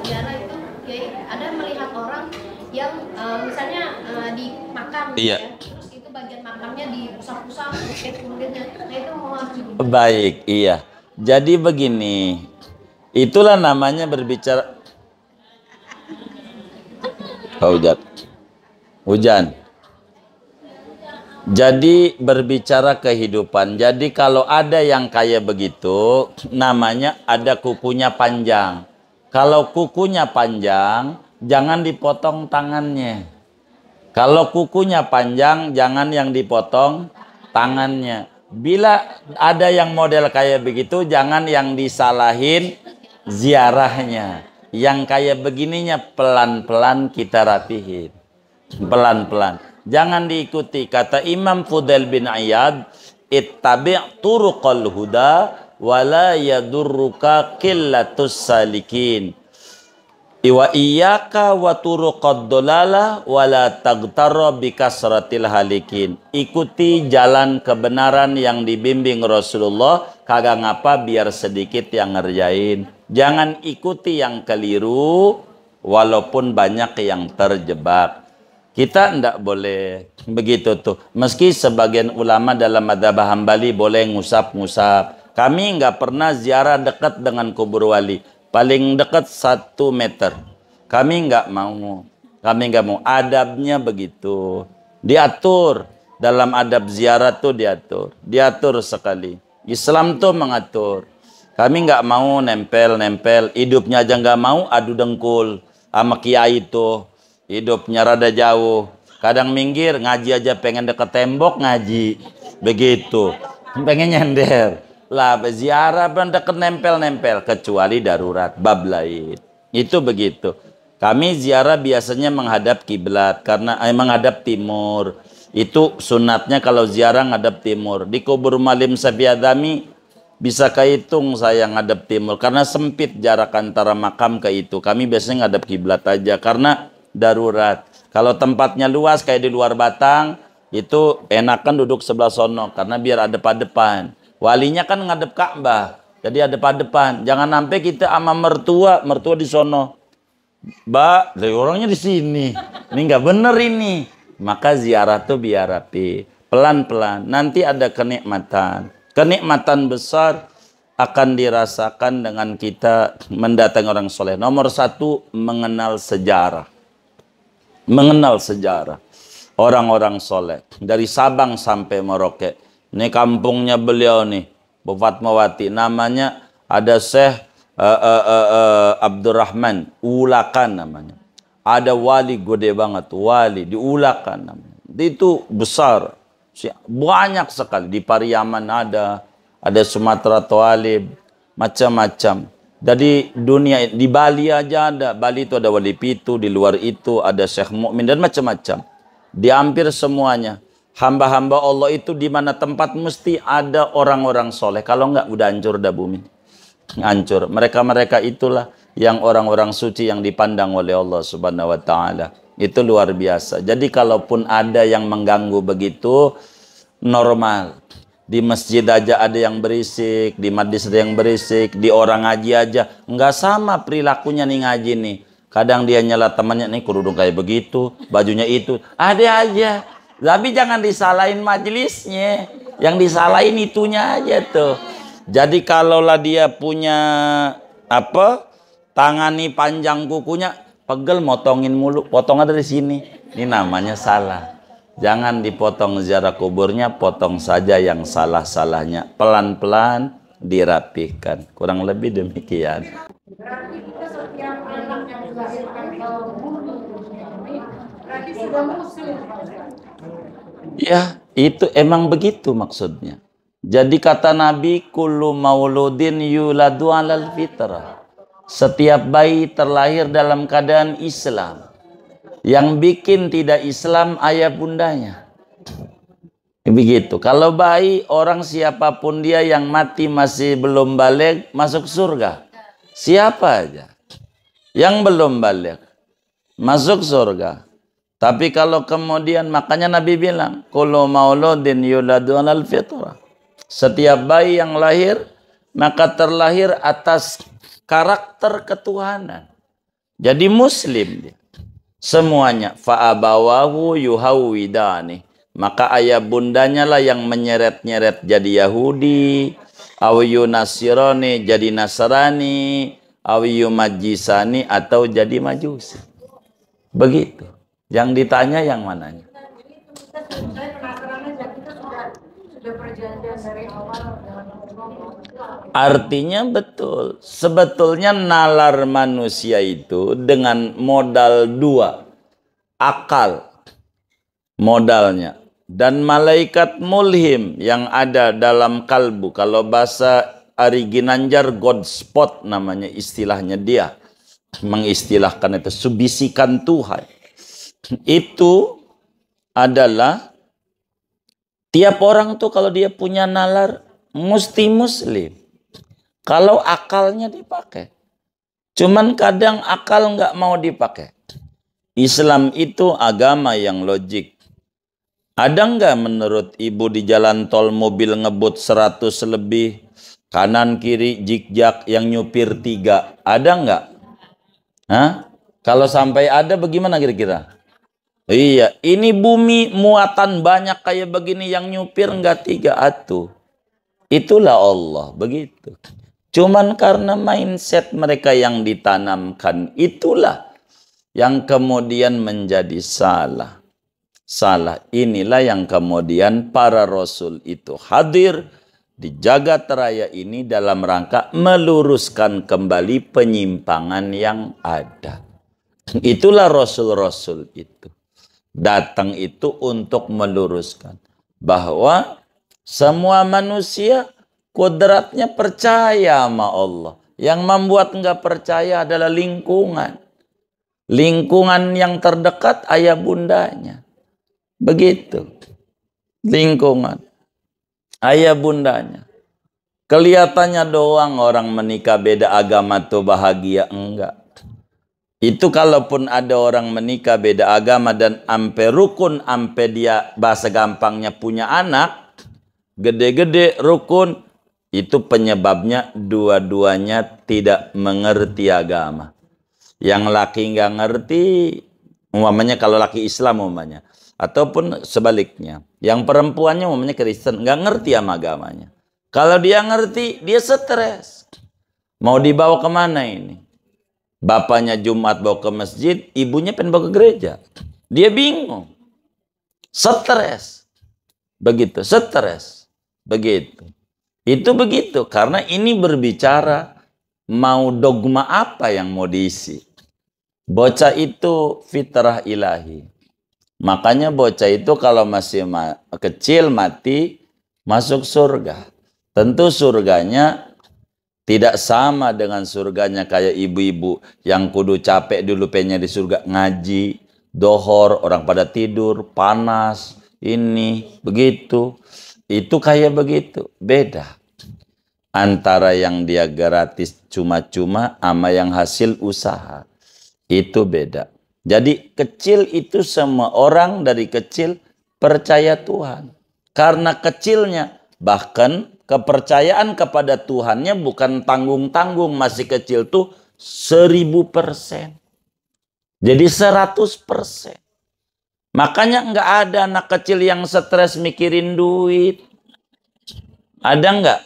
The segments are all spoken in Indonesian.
ziarah itu Kiai ada melihat orang yang misalnya dimakan gitu Iya. ya, terus itu bagian makamnya diusap-usap kayak kulitnya, nah itu mau harus dibuka. Baik, iya. Jadi begini, itulah namanya berbicara. Oh, hujan. Hujan. Jadi berbicara kehidupan. Jadi kalau ada yang kayak begitu, namanya ada kukunya panjang. Kalau kukunya panjang, jangan dipotong tangannya. Kalau kukunya panjang, jangan yang dipotong tangannya. Bila ada yang model kayak begitu, jangan yang disalahin ziarahnya. Yang kayak begininya pelan-pelan kita rapihin. Pelan-pelan. Jangan diikuti. Kata Imam Fudail bin Iyad, ittabi' turuqal huda wala yadurruka qillatus salikin. Iwa iyyaka wa turuqad dolala wala tagtarra bikasratil halikin. Ikuti jalan kebenaran yang dibimbing Rasulullah, kagak ngapa biar sedikit yang ngerjain. Jangan ikuti yang keliru walaupun banyak yang terjebak. Kita tidak boleh begitu tuh. Meski sebagian ulama dalam madzhab Hambali boleh ngusap-ngusap. Kami nggak pernah ziarah dekat dengan kubur wali. Paling dekat 1 meter. Kami nggak mau. Kami nggak mau. Adabnya begitu. Diatur. Dalam adab ziarah tuh diatur. Diatur sekali. Islam tuh mengatur. Kami nggak mau nempel-nempel. Hidupnya aja nggak mau adu dengkul sama kiai itu. Hidupnya rada jauh. Kadang minggir, ngaji aja pengen deket tembok ngaji. Begitu. Pengen nyender. Lah ziarah ben deket nempel-nempel. Kecuali darurat. Bab lain. Itu begitu. Kami ziarah biasanya menghadap kiblat. Karena menghadap timur. Itu sunatnya kalau ziarah ngadap timur. Di kubur Malim Safiadami bisa kehitung saya ngadap timur. Karena sempit jarak antara makam ke itu. Kami biasanya ngadap kiblat aja. Karena darurat. Kalau tempatnya luas kayak di luar Batang, itu enakan duduk sebelah sono karena biar ada depan. Walinya kan ngadep Ka'bah, jadi ada depan. Jangan sampai kita sama mertua di sono. Mbak, orangnya di sini. Ini nggak bener ini. Maka ziarah tuh biar rapi, pelan-pelan. Nanti ada kenikmatan. Kenikmatan besar akan dirasakan dengan kita mendatangi orang soleh. Nomor 1, mengenal sejarah. Mengenal sejarah orang-orang soleh dari Sabang sampai Merauke. Ini kampungnya beliau nih, Bu Fatmawati. Namanya ada Syekh Abdurrahman Ulakan namanya. Ada wali gede banget, wali di Ulakan namanya. Itu besar, banyak sekali. Di Pariaman ada Sumatera Toalib, macam-macam. Jadi dunia, di Bali aja ada. Bali itu ada Wali Pitu, di luar itu ada Syekh Mukmin dan macam-macam. Di hampir semuanya hamba-hamba Allah itu di mana tempat mesti ada orang-orang soleh. Kalau enggak udah hancur dah bumi. Hancur. Mereka-mereka itulah yang orang-orang suci yang dipandang oleh Allah Subhanahu wa taala. Itu luar biasa. Jadi kalaupun ada yang mengganggu begitu, normal. Di masjid aja ada yang berisik, di majlis ada yang berisik, di orang ngaji aja nggak sama perilakunya nih ngaji nih. Kadang dia nyela temannya nih kerudung kayak begitu, bajunya itu, ada aja. Tapi jangan disalahin majlisnya, yang disalahin itunya aja tuh. Jadi kalaulah dia punya tangan nih panjang kukunya, pegel motongin mulu, potong dari sini. Ini namanya salah. Jangan dipotong ziarah kuburnya, potong saja yang salah-salahnya. Pelan-pelan dirapihkan. Kurang lebih demikian. Berarti kita setiap anak yang dilahirkan ke bumi ini berarti sudah muslim. Ya, itu emang begitu maksudnya. Jadi kata Nabi, kullu mauludin yuladu alal fitrah. Setiap bayi terlahir dalam keadaan Islam. Yang bikin tidak Islam ayah bundanya. Begitu. Kalau bayi, orang siapapun dia yang mati masih belum balik masuk surga. Siapa aja yang belum balik masuk surga. Tapi kalau kemudian, makanya Nabi bilang, kullu mauludin yuladu alal fitrah. Setiap bayi yang lahir maka terlahir atas karakter ketuhanan. Jadi muslim dia. Semuanya. Fa'abawahu yuhawwidani. Maka ayah bundanya lah yang menyeret-nyeret jadi Yahudi, awiyu Nasirani jadi Nasrani, awiyu Majisani atau jadi Majusi. Begitu. Yang ditanya yang mananya? Saya penasaran aja, kita sudah perjanjian dari awal dengan Allah. Artinya betul. Sebetulnya nalar manusia itu dengan modal dua. Akal modalnya. Dan malaikat mulhim yang ada dalam kalbu. Kalau bahasa Ari Ginanjar, God spot namanya istilahnya dia. Mengistilahkan itu subisikan Tuhan. Itu adalah tiap orang tuh kalau dia punya nalar mesti muslim. Kalau akalnya dipakai. Cuman kadang akal nggak mau dipakai. Islam itu agama yang logik. Ada nggak menurut ibu di jalan tol mobil ngebut 100 lebih, kanan kiri jikjak yang nyupir 3? Ada nggak? Hah? Kalau sampai ada bagaimana kira-kira? Iya, ini bumi muatan banyak kayak begini yang nyupir nggak 3 atuh. Itulah Allah, begitu. Cuman karena mindset mereka yang ditanamkan, itulah yang kemudian menjadi salah. Salah. Inilah yang kemudian para rasul itu hadir di jagat raya ini dalam rangka meluruskan kembali penyimpangan yang ada. Itulah rasul-rasul itu. Datang itu untuk meluruskan bahwa semua manusia kodratnya percaya sama Allah. Yang membuat nggak percaya adalah lingkungan. Lingkungan yang terdekat ayah bundanya. Begitu. Lingkungan. Ayah bundanya. Kelihatannya doang orang menikah beda agama tuh bahagia. Enggak. Itu kalaupun ada orang menikah beda agama dan ampe rukun, ampe dia bahasa gampangnya punya anak, gede-gede rukun, itu penyebabnya dua-duanya tidak mengerti agama. Yang laki nggak ngerti, umpamanya kalau laki Islam umpamanya, ataupun sebaliknya, yang perempuannya umpamanya Kristen nggak ngerti sama agamanya. Kalau dia ngerti, dia stres. Mau dibawa kemana ini? Bapaknya Jumat bawa ke masjid, ibunya pengen bawa ke gereja. Dia bingung. Stres. Begitu, stres. Begitu. Itu begitu, karena ini berbicara mau dogma apa yang mau diisi. Bocah itu fitrah ilahi. Makanya bocah itu kalau masih kecil mati, masuk surga. Tentu surganya tidak sama dengan surganya kayak ibu-ibu yang kudu capek dulu pengen di surga ngaji, dohor, orang pada tidur, panas, ini, begitu. Itu kayak begitu, beda. Antara yang dia gratis cuma-cuma sama yang hasil usaha. Itu beda. Jadi kecil itu semua orang dari kecil percaya Tuhan. Karena kecilnya, bahkan kepercayaan kepada Tuhannya bukan tanggung-tanggung, masih kecil tuh 1000%. Jadi 100%. Makanya nggak ada anak kecil yang stres mikirin duit. Ada nggak?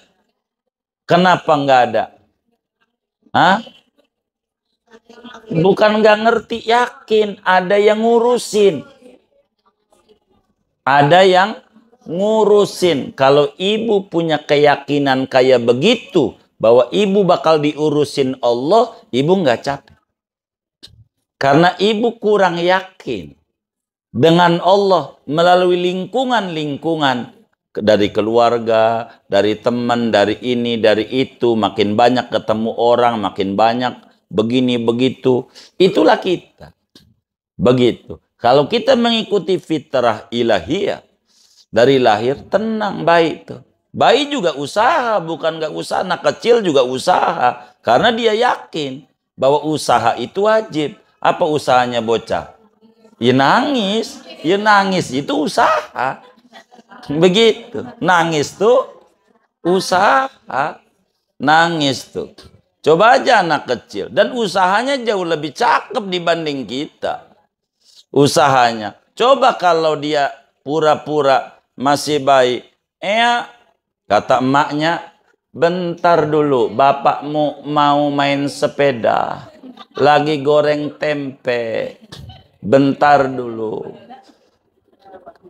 Kenapa nggak ada? Hah? Bukan nggak ngerti, yakin. Ada yang ngurusin. Ada yang ngurusin. Kalau ibu punya keyakinan kayak begitu, bahwa ibu bakal diurusin Allah, ibu nggak capek. Karena ibu kurang yakin dengan Allah melalui lingkungan-lingkungan dari keluarga, dari teman, dari ini, dari itu, makin banyak ketemu orang, makin banyak begini begitu. Itulah kita. Begitu. Kalau kita mengikuti fitrah ilahiyah, dari lahir tenang, baik tuh. Bayi juga usaha, bukan nggak usaha. Anak kecil juga usaha, karena dia yakin bahwa usaha itu wajib. Apa usahanya bocah? Ya nangis, itu usaha. Begitu, nangis tuh usaha, nangis tuh. Coba aja anak kecil. Dan usahanya jauh lebih cakep dibanding kita. Usahanya. Coba kalau dia pura-pura masih baik. Kata emaknya, bentar dulu, bapakmu mau main sepeda. Lagi goreng tempe. Bentar dulu.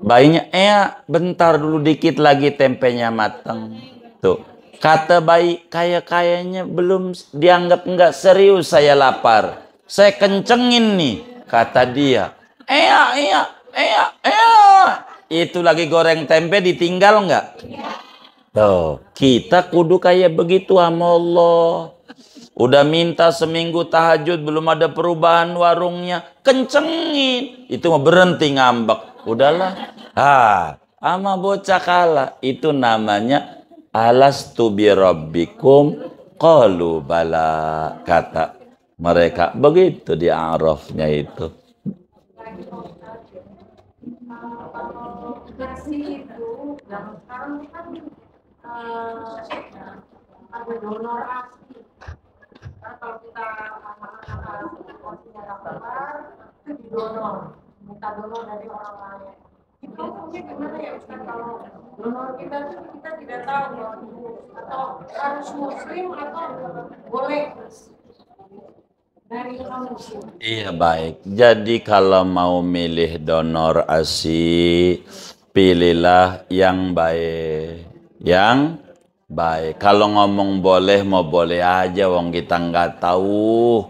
Bayinya, bentar dulu dikit lagi tempenya matang. Tuh. Kata bayi, kayaknya belum dianggap enggak serius saya lapar. Saya kencengin nih, kata dia. Iya. Itu lagi goreng tempe ditinggal enggak? Tuh, kita kudu kayak begitu sama Allah. Udah minta seminggu tahajud belum ada perubahan warungnya, kencengin. Itu mau berhenti ngambek. Udahlah. Ama bocah kalah. Itu namanya alastu bi rabbikum qalu bala, kata mereka begitu di Arafnya itu. Kasih itu yang sekarang kan ada donor asli. Kalau kita porsinya keluar itu di donor, minta donor dari orang lain. Itu mungkin gimana ya Ustaz, kalau donor kita tidak tahu atau harus muslim atau boleh dari non muslim. Iya baik. Jadi kalau mau milih donor ASI, pilihlah yang baik. Yang baik. Kalau ngomong boleh, mau boleh aja, wong kita nggak tahu.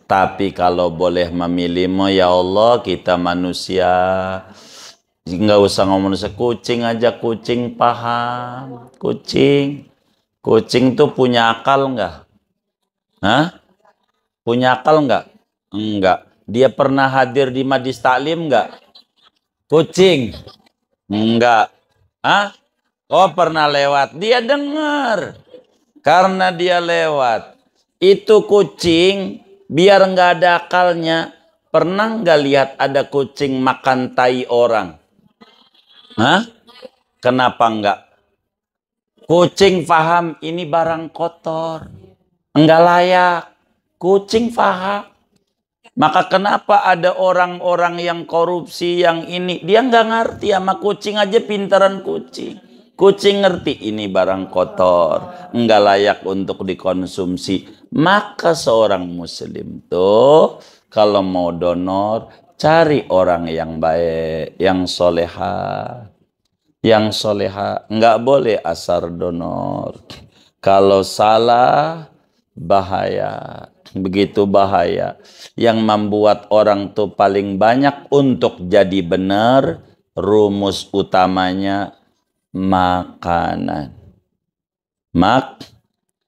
Tapi kalau boleh memilih, ya Allah, kita manusia. Nggak usah ngomong kucing aja, kucing paham. Kucing tuh punya akal nggak? Hah? Punya akal nggak? Enggak. Dia pernah hadir di majlis taklim nggak? Kucing? Enggak. Oh, pernah lewat. Dia dengar. Karena dia lewat. Itu kucing, biar nggak ada akalnya. Pernah nggak lihat ada kucing makan tai orang? Kenapa enggak? Kucing paham ini barang kotor. Enggak layak. Kucing paham. Maka kenapa ada orang-orang yang korupsi yang ini? Dia nggak ngerti, sama kucing aja pintaran kucing. Kucing ngerti ini barang kotor. Enggak layak untuk dikonsumsi. Maka seorang muslim tuh kalau mau donor, cari orang yang baik, yang soleha. Yang soleha, nggak boleh asar donor. Kalau salah, bahaya. Begitu bahaya. Yang membuat orang tuh paling banyak untuk jadi benar, rumus utamanya makanan.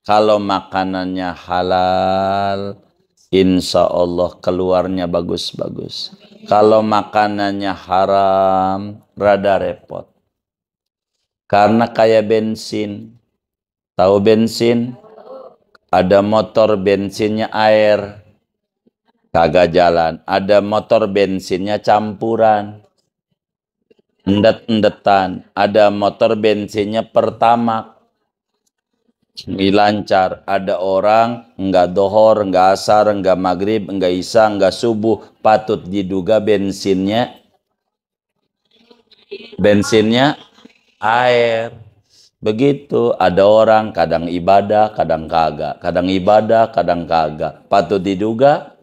Kalau makanannya halal, insya Allah keluarnya bagus-bagus. Kalau makanannya haram, rada repot. Karena kayak bensin. Tahu bensin? Ada motor bensinnya air. Kagak jalan. Ada motor bensinnya campuran. Endet-endetan. Ada motor bensinnya pertamax. Lancar. Ada orang enggak dohor, enggak asar, enggak maghrib, enggak isya, enggak subuh. Patut diduga bensinnya air. Begitu. Ada orang kadang ibadah, kadang kagak. Kadang ibadah, kadang kagak. Patut diduga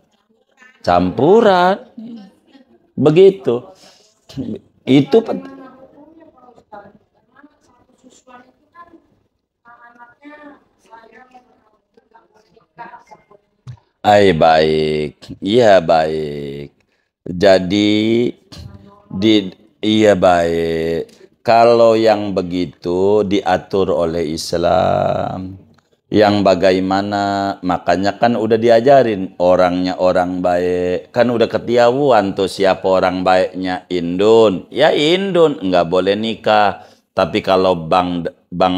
campuran. Begitu. Itu baik. Iya baik. Jadi iya baik. Kalau yang begitu diatur oleh Islam. Yang bagaimana, makanya kan udah diajarin orangnya orang baik. Kan udah ketahuan tuh siapa orang baiknya. Indun. Ya Indun, nggak boleh nikah. Tapi kalau bang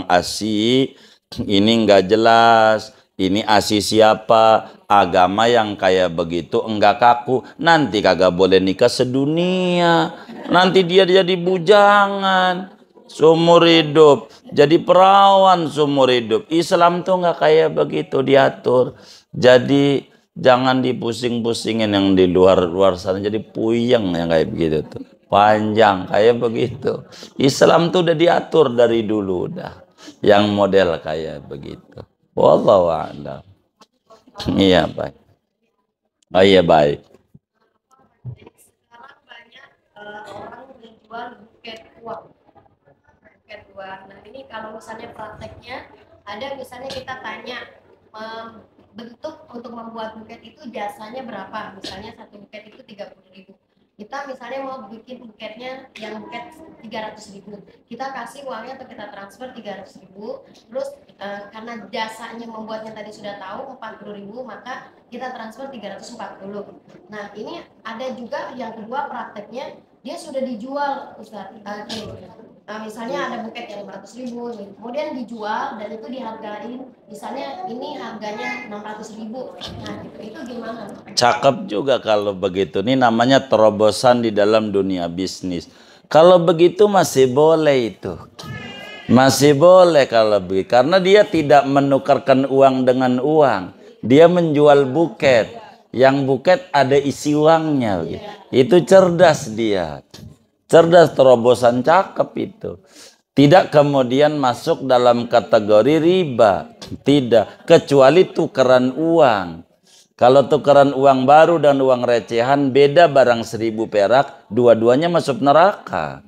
ASI, ini nggak jelas. Ini ASI siapa? Agama yang kayak begitu enggak kaku. Nanti kagak boleh nikah sedunia. Nanti dia jadi bujangan. Seumur hidup. Jadi perawan seumur hidup. Islam tuh nggak kayak begitu diatur. Jadi jangan dipusing-pusingin yang di luar sana. Jadi puyeng yang kayak begitu tuh. Panjang kayak begitu. Islam tuh udah diatur dari dulu udah. Yang model kayak begitu. Wallahu a'lam. Iya baik. Oh iya baik. Sekarang banyak orang menjual buket uang. Buket uang. Nah ini kalau misalnya prakteknya ada misalnya kita tanya bentuk untuk membuat buket itu jasanya berapa? Misalnya satu buket itu 30.000. Kita misalnya mau bikin buketnya yang buket 300.000, kita kasih uangnya atau kita transfer 300.000, terus karena jasanya membuatnya tadi sudah tahu 40.000, maka kita transfer 340. Nah ini ada juga yang kedua prakteknya dia sudah dijual Ustaz. Nah, misalnya ada buket yang 500.000, kemudian dijual dan itu dihargain, misalnya ini harganya 600.000. Nah, itu gimana? Cakep juga kalau begitu. Ini namanya terobosan di dalam dunia bisnis. Kalau begitu masih boleh itu. Masih boleh kalau begitu. Karena dia tidak menukarkan uang dengan uang. Dia menjual buket. Yang buket ada isi uangnya. Itu cerdas dia. Cerdas, terobosan cakep itu. Tidak kemudian masuk dalam kategori riba. Tidak. Kecuali tukeran uang. Kalau tukeran uang baru dan uang recehan beda barang 1.000 perak. Dua-duanya masuk neraka.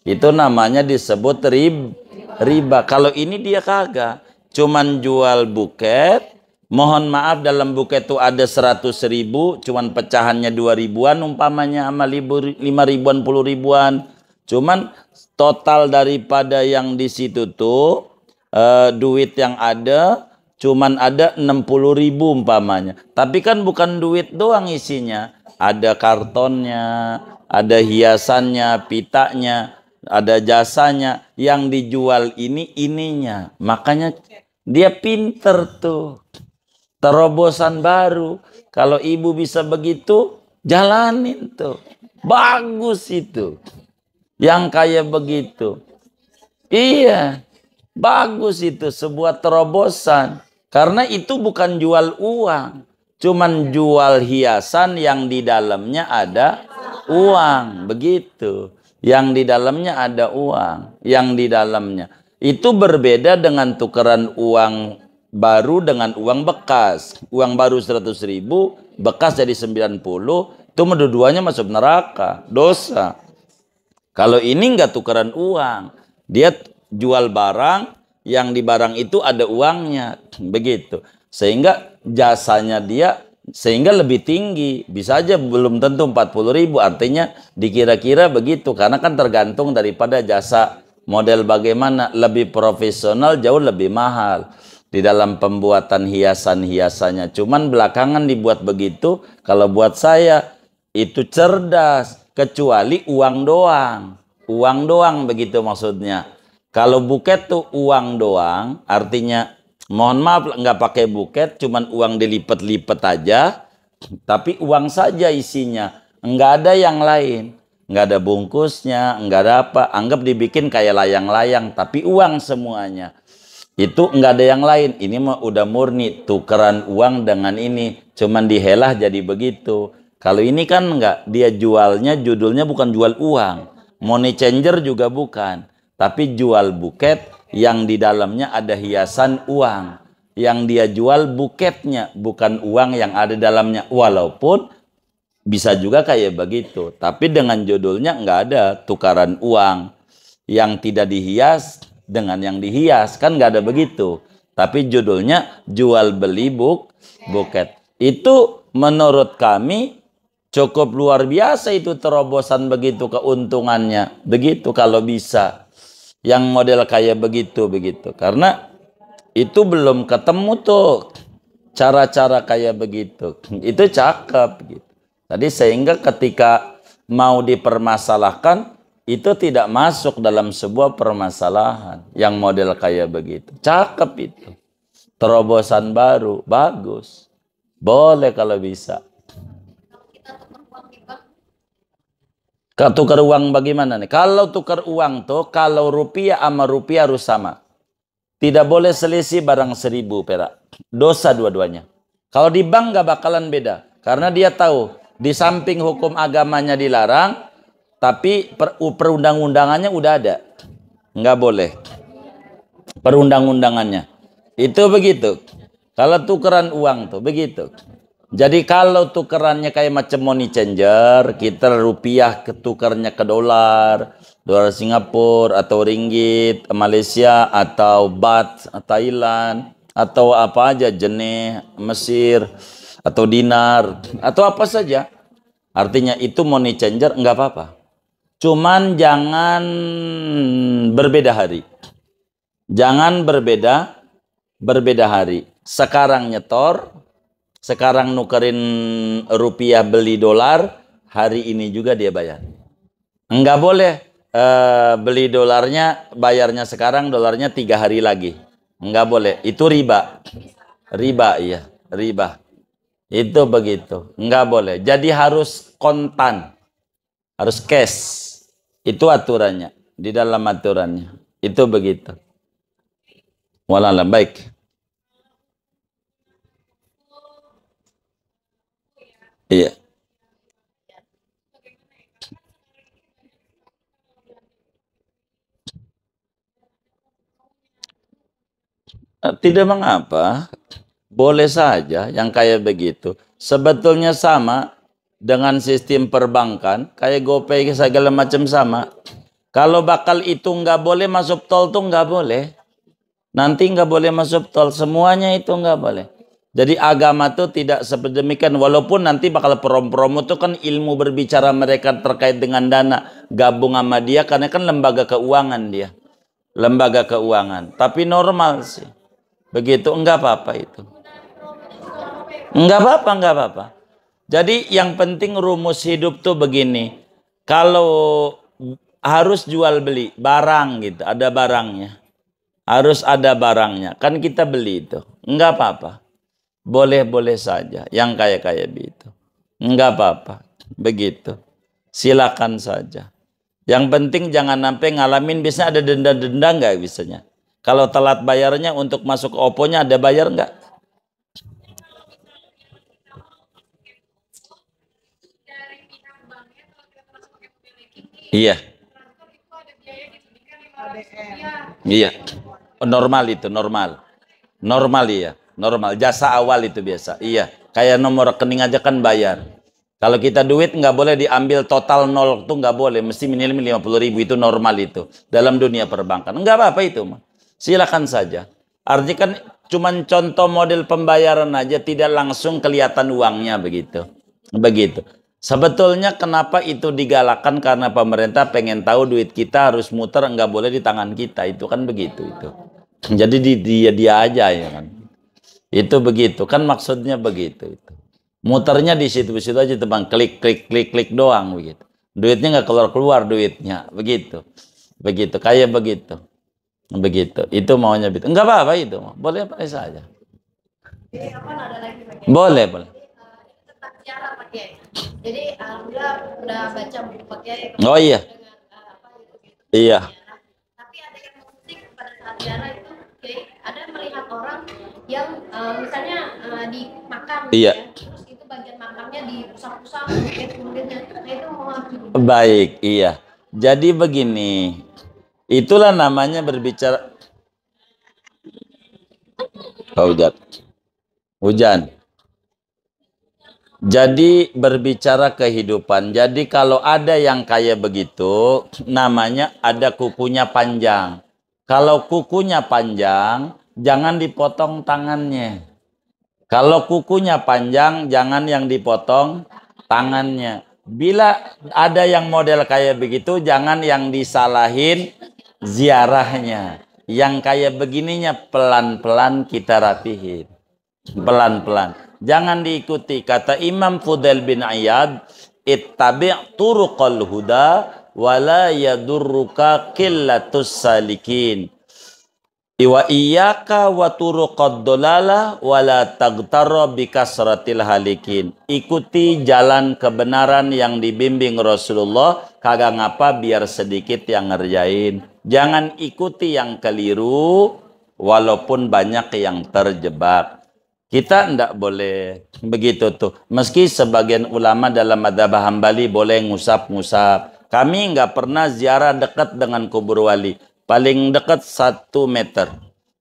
Itu namanya disebut riba. Kalau ini dia kagak. Cuman jual buket. Mohon maaf dalam buket itu ada 100.000, cuman pecahannya 2.000-an umpamanya sama 5.000-an, 10.000-an. Cuman total daripada yang di situ tuh duit yang ada cuman ada 60.000 umpamanya. Tapi kan bukan duit doang isinya. Ada kartonnya, ada hiasannya, pitanya, ada jasanya. Yang dijual ininya. Makanya dia pinter tuh. Terobosan baru. Kalau ibu bisa begitu, jalanin tuh. Bagus itu. Yang kayak begitu. Iya. Bagus itu sebuah terobosan. Karena itu bukan jual uang. Cuman jual hiasan yang di dalamnya ada uang. Begitu. Yang di dalamnya ada uang. Yang di dalamnya. Itu berbeda dengan tukeran uang baru dengan uang bekas. Uang baru 100.000, bekas jadi 90, itu dua-duanya masuk neraka, dosa. Kalau ini enggak tukeran uang, dia jual barang, yang di barang itu ada uangnya, begitu. Sehingga jasanya dia sehingga lebih tinggi, bisa aja belum tentu 40.000, artinya dikira-kira begitu, karena kan tergantung daripada jasa model bagaimana, lebih profesional jauh lebih mahal di dalam pembuatan hiasan-hiasannya. Cuman belakangan dibuat begitu. Kalau buat saya itu cerdas, kecuali uang doang. Uang doang begitu maksudnya. Kalau buket tuh uang doang, artinya mohon maaf nggak pakai buket, cuman uang dilipat-lipat aja, tapi uang saja isinya, nggak ada yang lain, nggak ada bungkusnya, nggak ada apa. Anggap dibikin kayak layang-layang, tapi uang semuanya. Itu enggak ada yang lain. Ini mah udah murni tukeran uang dengan ini. Cuman dihelah jadi begitu. Kalau ini kan enggak. Dia jualnya judulnya bukan jual uang. Money changer juga bukan. Tapi jual buket yang di dalamnya ada hiasan uang. Yang dia jual buketnya. Bukan uang yang ada dalamnya. Walaupun bisa juga kayak begitu. Tapi dengan judulnya enggak ada tukaran uang. Yang tidak dihias dengan yang dihias, kan nggak ada begitu. Tapi judulnya jual beli buket. Itu menurut kami cukup luar biasa itu terobosan begitu keuntungannya. Begitu kalau bisa. Yang model kayak begitu. Karena itu belum ketemu tuh cara-cara kayak begitu. Itu cakep gitu. Tadi sehingga ketika mau dipermasalahkan itu tidak masuk dalam sebuah permasalahan yang model kayak begitu. Cakep itu. Terobosan baru, bagus. Boleh kalau bisa. Tukar uang bagaimana nih? Kalau tukar uang tuh, kalau rupiah sama rupiah harus sama. Tidak boleh selisih barang 1.000 perak. Dosa dua-duanya. Kalau di bank gak bakalan beda. Karena dia tahu, di samping hukum agamanya dilarang, tapi perundang-undangannya udah ada. Nggak boleh. Perundang-undangannya. Itu begitu. Kalau tukeran uang tuh, begitu. Jadi kalau tukerannya kayak macam money changer, kita rupiah ketukarnya ke dolar, dolar Singapura atau ringgit Malaysia atau baht Thailand atau apa aja jenis Mesir atau dinar atau apa saja. Artinya itu money changer enggak apa-apa. Cuman jangan berbeda hari. Jangan berbeda hari. Sekarang nyetor, sekarang nukerin rupiah beli dolar, hari ini juga dia bayar. Enggak boleh beli dolarnya, bayarnya sekarang, dolarnya 3 hari lagi. Enggak boleh, itu riba. Riba, iya, riba. Itu begitu, enggak boleh. Jadi harus kontan, harus cash. Itu aturannya, di dalam aturannya. Itu begitu. Walalah, baik. Iya. Tidak mengapa. Boleh saja yang kayak begitu. Sebetulnya sama dengan sistem perbankan. Kayak GoPay segala macam sama. Kalau bakal itu nggak boleh masuk tol tuh nggak boleh. Nanti nggak boleh masuk tol. Semuanya itu nggak boleh. Jadi agama tuh tidak sedemikian. Walaupun nanti bakal promo-promo tuh kan ilmu berbicara mereka terkait dengan dana. Gabung sama dia karena kan lembaga keuangan dia. Lembaga keuangan. Tapi normal sih. Begitu enggak apa-apa itu. Enggak apa-apa, enggak apa-apa. Jadi yang penting rumus hidup tuh begini. Kalau harus jual beli barang gitu, ada barangnya. Harus ada barangnya. Kan kita beli itu. Enggak apa-apa. Boleh-boleh saja yang kayak begitu. Enggak apa-apa. Begitu. Silakan saja. Yang penting jangan sampai ngalamin, biasanya ada denda-denda enggak biasanya. Kalau telat bayarnya untuk masuk Oppo-nya ada bayar enggak? Iya. Iya. Normal itu, normal. Normal iya, normal. Jasa awal itu biasa. Iya. Kayak nomor rekening aja kan bayar. Kalau kita duit nggak boleh diambil total nol tuh nggak boleh. Mesti minimal 50.000 itu normal itu. Dalam dunia perbankan. Nggak apa-apa itu mah. Silakan saja. Artinya kan cuman contoh model pembayaran aja tidak langsung kelihatan uangnya begitu. Begitu. Sebetulnya kenapa itu digalakkan karena pemerintah pengen tahu duit kita harus muter nggak boleh di tangan kita itu kan begitu itu. Jadi dia aja ya kan. Itu begitu kan maksudnya begitu itu. Muternya di situ-situ aja teman klik doang begitu. Duitnya nggak keluar duitnya begitu. Begitu kayak begitu. Begitu. Itu maunya begitu. Enggak apa-apa itu. Boleh apa saja. Boleh. Jadi alhamdulillah udah baca buku Pak Kiai. Oh iya. Iya. Tapi ada yang musik pada saat ziarah itu ada melihat orang yang misalnya dimakan iya. Ya, terus itu bagian makamnya diusap-usap kulitnya. Nah itu mau baik, iya. Jadi begini. Itulah namanya berbicara. Hujan. Jadi berbicara kehidupan. Jadi kalau ada yang kayak begitu, namanya ada kukunya panjang. Kalau kukunya panjang, jangan dipotong tangannya. Kalau kukunya panjang, jangan yang dipotong tangannya. Bila ada yang model kayak begitu, jangan yang disalahin ziarahnya. Yang kayak begininya pelan-pelan kita rapihin. Pelan-pelan. Jangan diikuti. Kata Imam Fudail bin Iyad, ittabi' turuqal huda wala yadurruka qillatus salikin. Wa iyyaka wa turuqad dolala wala tagtarra bikasratil halikin. Ikuti jalan kebenaran yang dibimbing Rasulullah, kagak ngapa biar sedikit yang ngerjain. Jangan ikuti yang keliru walaupun banyak yang terjebak. Kita ndak boleh begitu tuh. Meski sebagian ulama dalam madzhab Hambali boleh ngusap-ngusap. Kami nggak pernah ziarah dekat dengan kubur wali. Paling dekat 1 meter.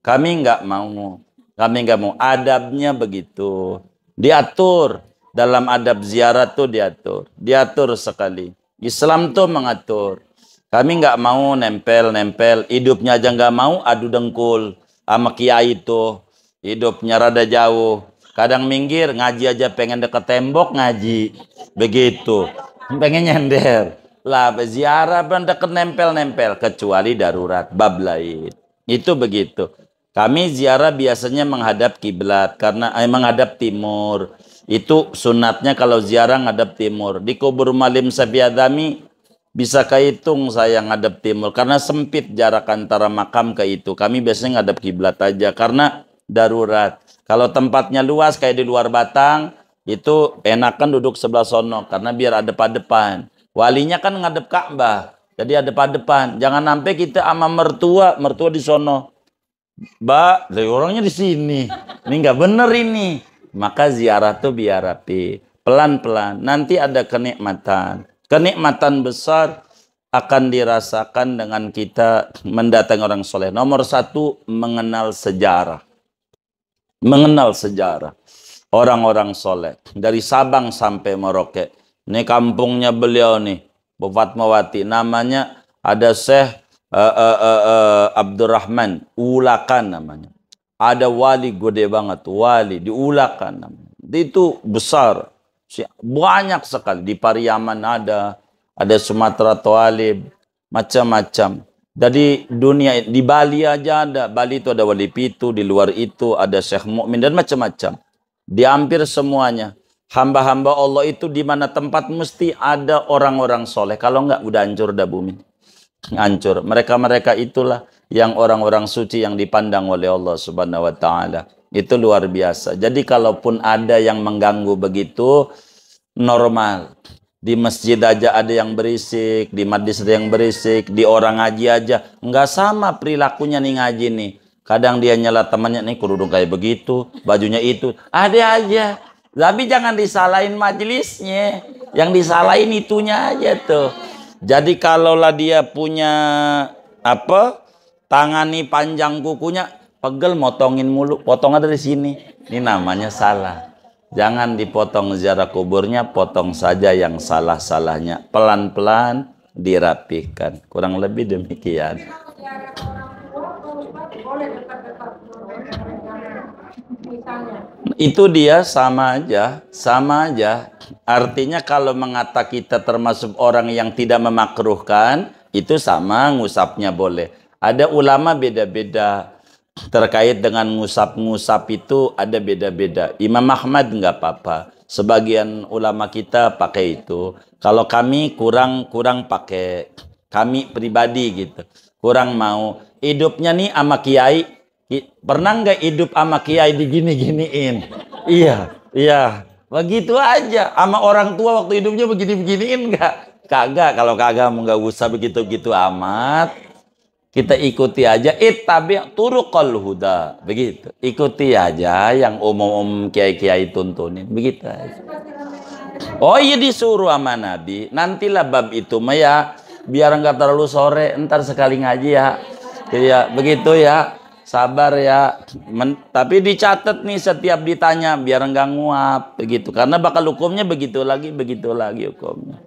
Kami nggak mau. Kami nggak mau. Adabnya begitu. Diatur. Dalam adab ziarah tuh diatur. Diatur sekali. Islam tuh mengatur. Kami nggak mau nempel-nempel. Hidupnya aja nggak mau adu dengkul. Sama kiai itu. Hidupnya rada jauh. Kadang minggir. Ngaji aja pengen deket tembok ngaji. Begitu. Pengen nyender. Lah ziarah deket nempel-nempel kecuali darurat bab lain. Itu begitu. Kami ziarah biasanya menghadap kiblat karena menghadap timur. Itu sunatnya kalau ziarah ngadap timur. Di kubur Malim Safiadami bisa kehitung saya ngadap timur karena sempit jarak antara makam ke itu. Kami biasanya ngadap kiblat aja karena darurat. Kalau tempatnya luas kayak di luar Batang itu enakan duduk sebelah sono karena biar ada depan. Walinya kan ngadep Ka'bah. Jadi ada depan. Jangan sampai kita sama mertua di sono. Mbak, dari orangnya di sini. Ini nggak bener ini. Maka ziarah tuh biar rapi. Pelan-pelan. Nanti ada kenikmatan. Kenikmatan besar akan dirasakan dengan kita mendatangi orang soleh. Nomor 1, mengenal sejarah. Mengenal sejarah. Orang-orang soleh. Dari Sabang sampai Merauke. Ini kampungnya beliau nih, Bu Fatmawati. Namanya ada Syekh Abdurrahman, Ulakan namanya. Ada wali gede banget, wali di Ulakan namanya. Itu besar, banyak sekali. Di Pariaman ada Sumatera Toalib, macam-macam. Dari dunia, di Bali aja ada. Bali itu ada Wali Pitu, di luar itu ada Syekh Mukmin dan macam-macam. Di hampir semuanya. Hamba-hamba Allah itu di mana tempat mesti ada orang-orang soleh. Kalau enggak udah hancur dah bumi. Hancur. Mereka-mereka itulah yang orang-orang suci yang dipandang oleh Allah Subhanahu wa taala. Itu luar biasa. Jadi kalaupun ada yang mengganggu begitu, normal. Di masjid aja ada yang berisik, di majlis ada yang berisik, di orang ngaji aja. Enggak sama perilakunya nih ngaji nih. Kadang dia nyela temannya nih kerudung kayak begitu, bajunya itu. Ada aja. Tapi jangan disalahin majelisnya. Yang disalahin itunya aja tuh. Jadi kalaulah dia punya tangan nih panjang kukunya, pegel motongin mulu, potong dari sini. Ini namanya salah. Jangan dipotong ziarah kuburnya, potong saja yang salah-salahnya. Pelan-pelan dirapihkan. Kurang lebih demikian. Itu dia sama aja. Artinya kalau mengata kita termasuk orang yang tidak memakruhkan, itu sama ngusapnya boleh. Ada ulama beda-beda terkait dengan ngusap-ngusap itu ada beda-beda. Imam Ahmad nggak apa-apa. Sebagian ulama kita pakai itu. Kalau kami kurang pakai. Kami pribadi gitu. Kurang mau. Hidupnya nih sama kiai. Pernah nggak hidup sama kiai digini-giniin? Iya. Begitu aja. Sama orang tua waktu hidupnya begini-beginiin nggak? Kagak. Kalau kagak mau nggak usah begitu-begitu amat. Kita ikuti aja. Ittabi' turuqal huda. Begitu. Ikuti aja yang umum kiai-kiai tuntunin. Begitu aja. Oh iya disuruh sama Nabi. Nantilah bab itu ya. Biar nggak terlalu sore. Ntar sekali ngaji ya. Ya begitu ya. Sabar ya. Tapi dicatat nih setiap ditanya biar nggak nguap begitu. Karena bakal hukumnya begitu lagi hukumnya.